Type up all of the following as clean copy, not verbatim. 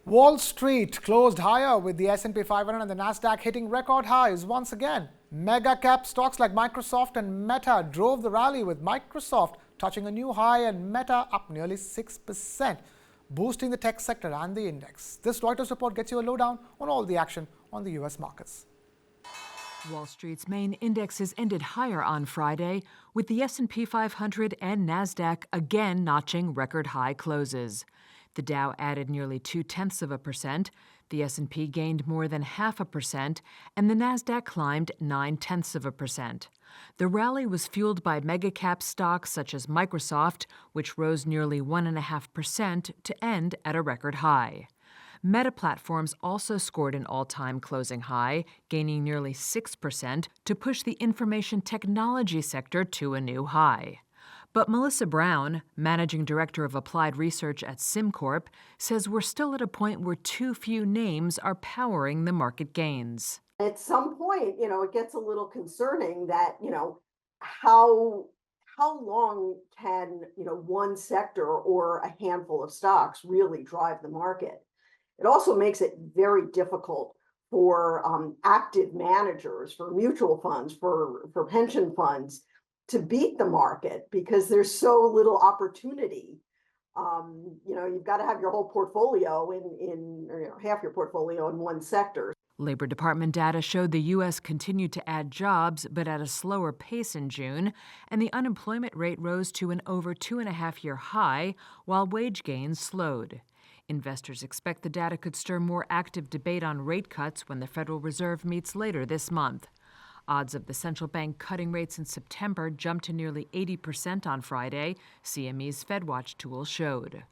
Wall Street closed higher with the S&P 500 and the Nasdaq hitting record highs once again. Mega cap stocks like Microsoft and Meta drove the rally, with Microsoft touching a new high and Meta up nearly 6%, boosting the tech sector and the index. This Reuters report gets you a lowdown on all the action on the US markets. Wall Street's main indexes ended higher on Friday, with the S&P 500 and Nasdaq again notching record high closes. The Dow added nearly 0.2%, the S&P gained more than 0.5%, and the Nasdaq climbed 0.9%. The rally was fueled by mega-cap stocks such as Microsoft, which rose nearly 1.5% to end at a record high. Meta Platforms also scored an all-time closing high, gaining nearly 6% to push the information technology sector to a new high. But Melissa Brown, Managing Director of Applied Research at SimCorp, says we're still at a point where too few names are powering the market gains. At some point, it gets a little concerning that, how long can, one sector or a handful of stocks really drive the market? It also makes it very difficult for active managers, for mutual funds, for pension funds to beat the market, because there's so little opportunity. You've got to have your whole portfolio or half your portfolio in one sector. Labor Department data showed the U.S. continued to add jobs, but at a slower pace in June, and the unemployment rate rose to an over 2.5-year high, while wage gains slowed. Investors expect the data could stir more active debate on rate cuts when the Federal Reserve meets later this month. Odds of the central bank cutting rates in September jumped to nearly 80% on Friday, CME's FedWatch tool showed.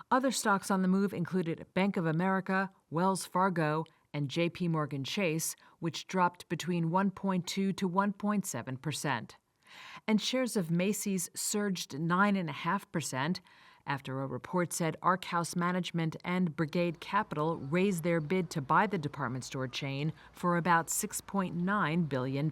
Other stocks on the move included Bank of America, Wells Fargo, and J.P. Morgan Chase, which dropped between 1.2 to 1.7%. And shares of Macy's surged 9.5%, after a report said Ark House Management and Brigade Capital raised their bid to buy the department store chain for about $6.9 billion.